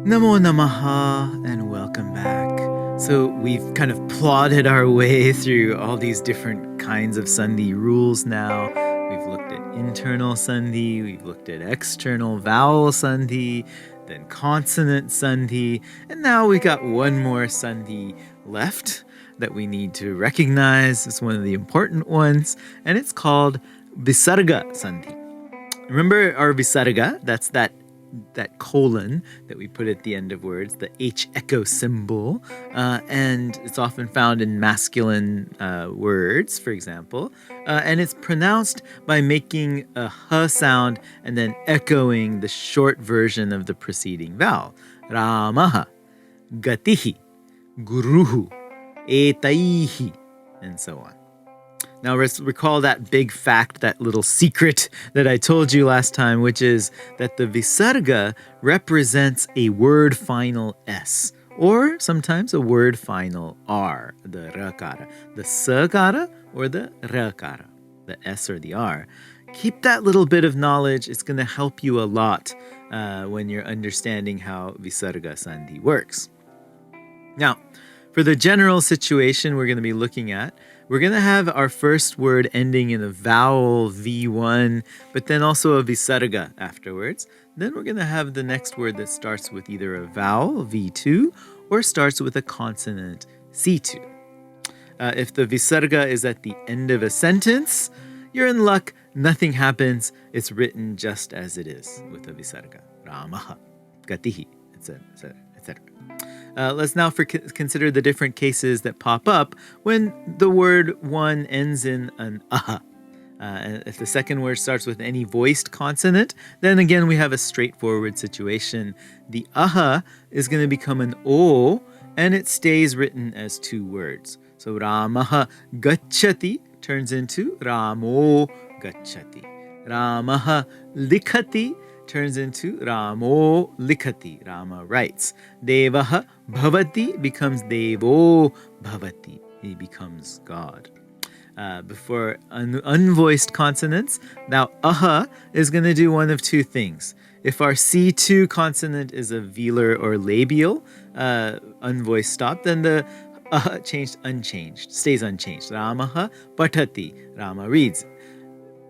Namo Namaha and welcome back. So we've kind of plodded our way through all these different kinds of Sandhi rules now. We've looked at internal Sandhi, we've looked at external vowel Sandhi, then consonant Sandhi, and now we've got one more Sandhi left that we need to recognize. It's one of the important ones, and it's called Visarga Sandhi. Remember our Visarga? That's that colon that we put at the end of words, the H echo symbol, and it's often found in masculine words, for example, and it's pronounced by making a h sound and then echoing the short version of the preceding vowel. Ramaha, gatihi, guruhu, etaihi, and so on. Now, recall that big fact, that little secret that I told you last time, which is that the Visarga represents a word final S, or sometimes a word final R, the rakara, the sakara or the rakara, the S or the R. Keep that little bit of knowledge. It's going to help you a lot when you're understanding how Visarga Sandhi works. Now, for the general situation we're going to be looking at, we're going to have our first word ending in a vowel V1, but then also a Visarga afterwards. Then we're going to have the next word that starts with either a vowel, V2, or starts with a consonant, C2. If the Visarga is at the end of a sentence, you're in luck. Nothing happens. It's written just as it is with a Visarga. Ramaha, gatihi, etc., etc. Let's now consider the different cases that pop up when the word one ends in an aha. If the second word starts with any voiced consonant, then again we have a straightforward situation. The aha is going to become an o, and it stays written as two words. So Ramaha gacchati turns into Ramo gacchati. Ramaha likhati turns into Ramo likhati. Rama writes. Devaha bhavati becomes Devo bhavati. He becomes God. Before unvoiced consonants, now aha is going to do one of two things. If our C2 consonant is a velar or labial, unvoiced stop, then the stays unchanged. Ramaha patati, Rama reads.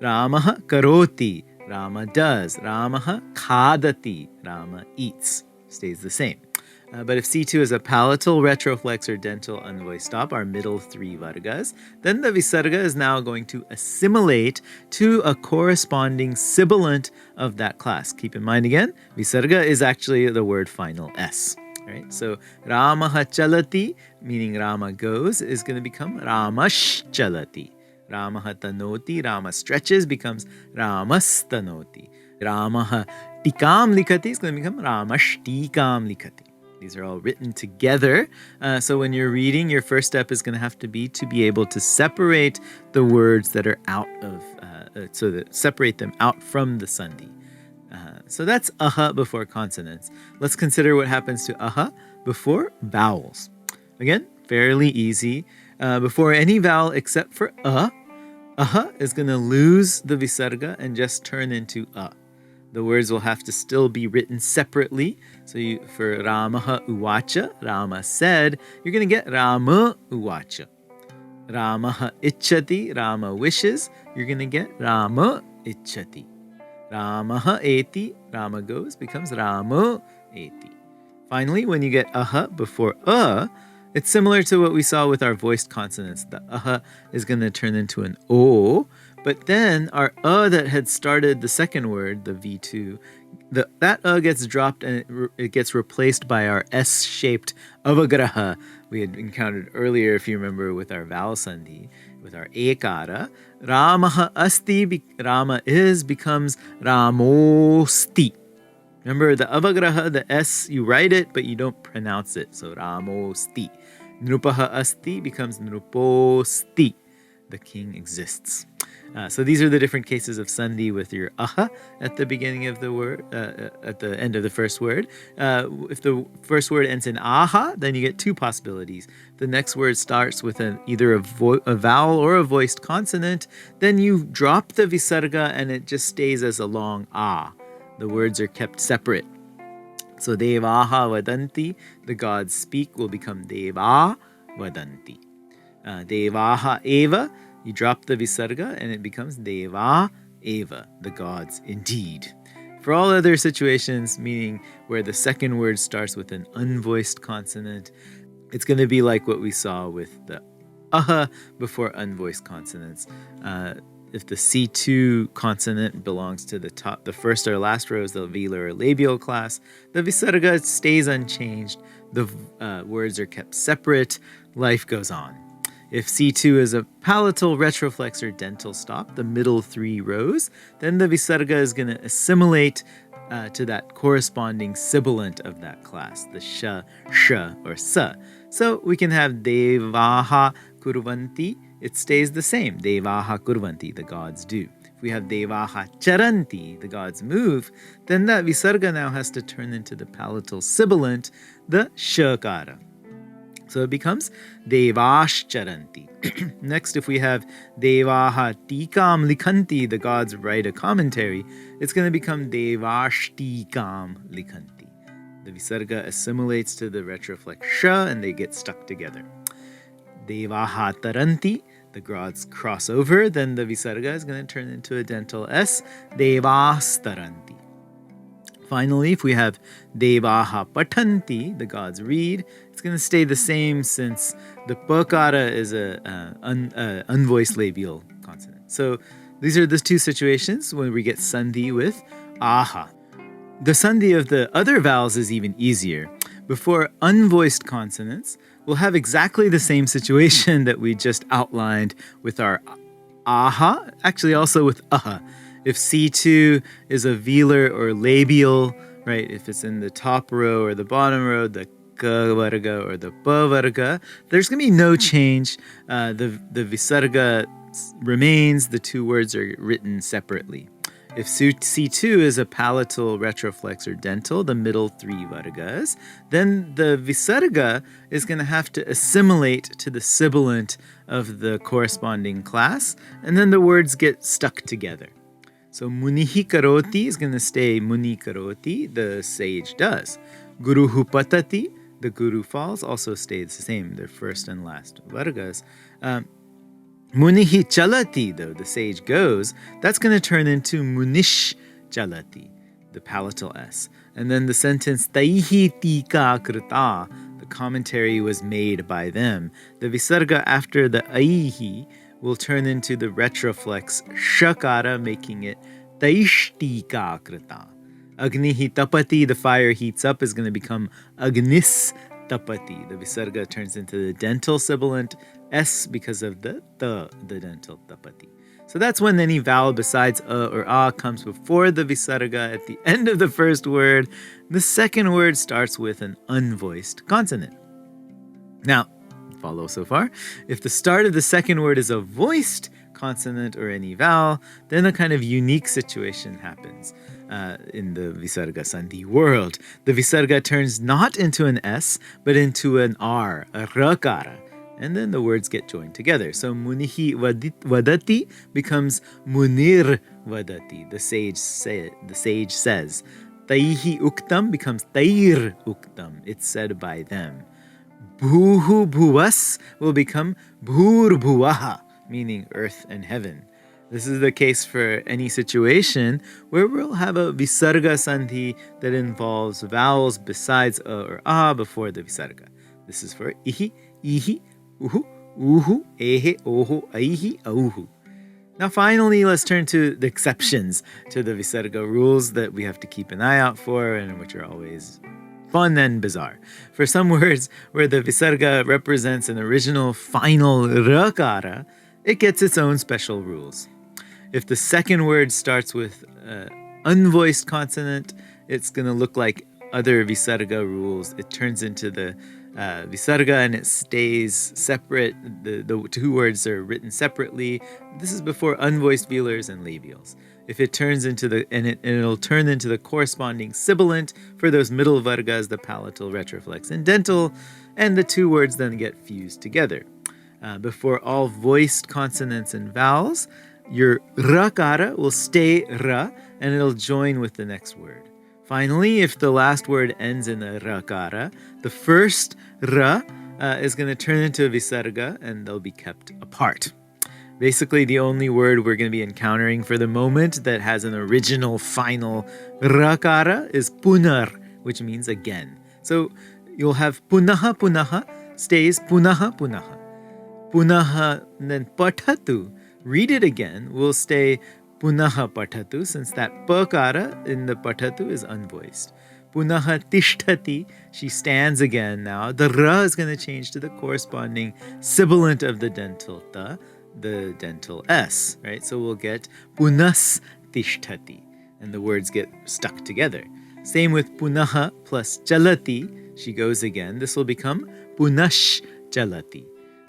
Ramaha karoti, Rama does. Ramaha khadati, Rama eats. Stays the same. But if C2 is a palatal, retroflex, or dental unvoiced stop, our middle three vargas, then the Visarga is now going to assimilate to a corresponding sibilant of that class. Keep in mind again, Visarga is actually the word final S. Right? So Ramaha chalati, meaning Rama goes, is going to become Ramash chalati. Ramaha tanoti, Rama stretches, becomes Ramastanoti. Ramaha tikam likhati is going to become Ramashtikam likhati. These are all written together. So when you're reading, your first step is going to have to be able to separate the words that are out of, separate them out from the Sandhi. So that's aha before consonants. Let's consider what happens to aha before vowels. Again, fairly easy. Before any vowel except for aha is going to lose the Visarga and just turn into a. The words will have to still be written separately. So for Ramaha uvacha, Rama said, you're going to get Rama uvacha. Ramaha ichchati, Rama wishes, you're going to get Rama ichchati. Ramaha eti, Rama goes, becomes Rama eti. Finally, when you get aha before it's similar to what we saw with our voiced consonants. The aha is going to turn into an o, but then our that had started the second word, the V2, that gets dropped and it gets replaced by our S-shaped avagraha we had encountered earlier, if you remember, with our vowel sandhi, with our ekara. Ramaha asti, Rama is, becomes Ramosti. Remember, the avagraha, the S, you write it, but you don't pronounce it. So Ramosti. Nrupaha asti becomes Nruposti. The king exists. So these are the different cases of sandhi with your aha at the beginning of the word, at the end of the first word. If the first word ends in aha, then you get two possibilities. The next word starts with either a vowel or a voiced consonant. Then you drop the Visarga and it just stays as a long ah. The words are kept separate. So devaha vadanti, the gods speak, will become deva vadanti. Devaha eva, you drop the visarga and it becomes deva eva, the gods indeed. For all other situations, meaning where the second word starts with an unvoiced consonant, it's going to be like what we saw with the aha before unvoiced consonants. If the C2 consonant belongs to the first or last rows, the velar or labial class, the visarga stays unchanged. The words are kept separate. Life goes on. If C2 is a palatal, retroflex, or dental stop, the middle 3 rows, then the visarga is going to assimilate to that corresponding sibilant of that class, the sh, or sa. So we can have devaha kurvanti. It stays the same. Devaha kurvanti, the gods do. If we have devaha charanti, the gods move, then that visarga now has to turn into the palatal sibilant, the shakara. So it becomes devash charanti. Next, if we have devaha tikam likhanti, the gods write a commentary, it's going to become devash tikam likhanti. The visarga assimilates to the retroflex sh and they get stuck together. Devaha taranti, the gods cross over, then the visarga is going to turn into a dental s, devas taranti. Finally, if we have devaha patanti, the gods read, it's going to stay the same since the pakara is a unvoiced labial consonant. So these are the two situations when we get sandhi with aha. The sandhi of the other vowels is even easier. Before unvoiced consonants, we'll have exactly the same situation that we just outlined with our aha, actually also with aha. If C2 is a velar or labial, right, if it's in the top row or the bottom row, the ka varga or the pa varga, there's going to be no change. The visarga remains, the two words are written separately. If C2 is a palatal, retroflex, or dental, the middle 3 vargas, then the visarga is going to have to assimilate to the sibilant of the corresponding class, and then the words get stuck together. So munihi karoti is going to stay muni karoti, the sage does. Guruhu patati, the guru falls, also stays the same, their first and last vargas. Munihi chalati, though, the sage goes, that's going to turn into munish chalati, the palatal s. And then the sentence taihi tika krita, the commentary was made by them. The visarga after the aihi will turn into the retroflex shakara, making it taishtika krita. Agnihi tapati, the fire heats up, is going to become agnis tapati. The visarga turns into the dental sibilant s because of the dental tapati. So that's when any vowel besides or a comes before the visarga at the end of the first word. The second word starts with an unvoiced consonant. Now, follow so far. If the start of the second word is a voiced consonant or any vowel, then a kind of unique situation happens in the Visarga Sandhi world. The Visarga turns not into an S, but into an R, a rakara, and then the words get joined together. So munihi vadati becomes munir vadati, the sage says. Taihi uktam becomes tair uktam, it's said by them. Bhuhu bhuvas will become bhur bhuvaha, meaning earth and heaven. This is the case for any situation where we'll have a Visarga Sandhi that involves vowels besides a or a before the Visarga. This is for ihi, ihi, uhu, uhu, ehe, oho, aihi, auhu. Now finally, let's turn to the exceptions to the Visarga rules that we have to keep an eye out for and which are always fun and bizarre. For some words where the Visarga represents an original final rakara, it gets its own special rules. If the second word starts with unvoiced consonant, it's going to look like other Visarga rules. It turns into the Visarga and it stays separate. The two words are written separately. This is before unvoiced velars and labials. If it turns into it'll turn into the corresponding sibilant for those middle vargas, the palatal, retroflex, and dental, and the two words then get fused together. Before all voiced consonants and vowels, your rakara will stay ra, and it'll join with the next word. Finally, if the last word ends in a rakara, the first ra is going to turn into a visarga and they'll be kept apart. Basically, the only word we're going to be encountering for the moment that has an original final rakara is punar, which means again. So you'll have punaha punaha stays punaha punaha. Punaha, and then pathatu, read it again, will stay punaha pathatu, since that pakara in the pathatu is unvoiced. Punaha tishtati, she stands again now. The ra is going to change to the corresponding sibilant of the dental ta, the dental s, right? So we'll get punas tishtati, and the words get stuck together. Same with punaha plus chalati, she goes again. This will become punash chalati.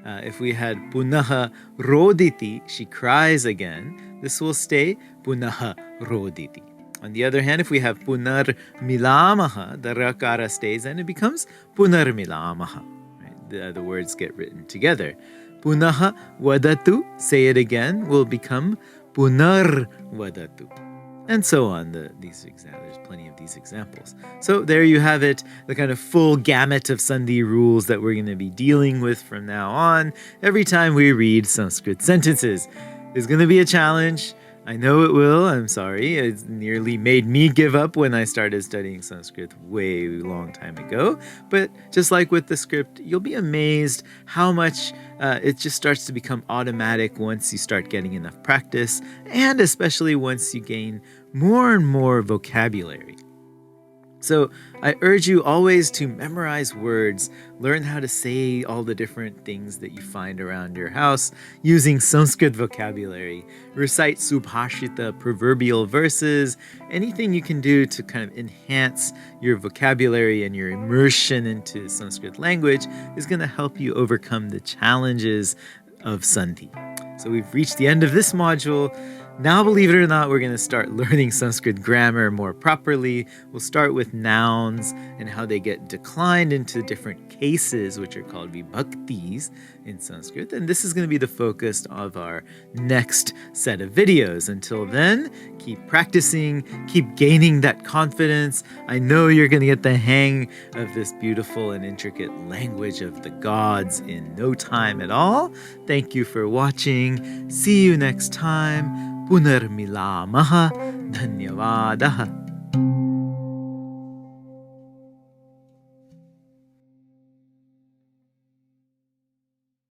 If we had punaha roditi, she cries again, this will stay punaha roditi. On the other hand, if we have punar milamaha, the rakara stays and it becomes punar milamaha. Right? The words get written together. Punaha vadatu, say it again, will become punar vadatu. And so on. There's plenty of these examples. So there you have it, the kind of full gamut of Sandhi rules that we're going to be dealing with from now on. Every time we read Sanskrit sentences, it's going to be a challenge. I know it will. I'm sorry. It nearly made me give up when I started studying Sanskrit way long time ago. But just like with the script, you'll be amazed how much it just starts to become automatic once you start getting enough practice, and especially once you gain more and more vocabulary. So I urge you always to memorize words, learn how to say all the different things that you find around your house using Sanskrit vocabulary, recite subhashita, proverbial verses, anything you can do to kind of enhance your vocabulary and your immersion into Sanskrit language is going to help you overcome the challenges of Sandhi. So we've reached the end of this module. Now, believe it or not, we're going to start learning Sanskrit grammar more properly. We'll start with nouns and how they get declined into different cases, which are called vibhaktis in Sanskrit. And this is going to be the focus of our next set of videos. Until then, keep practicing, keep gaining that confidence. I know you're going to get the hang of this beautiful and intricate language of the gods in no time at all. Thank you for watching. See you next time. Punarmilamaha. Dhanyavadaha.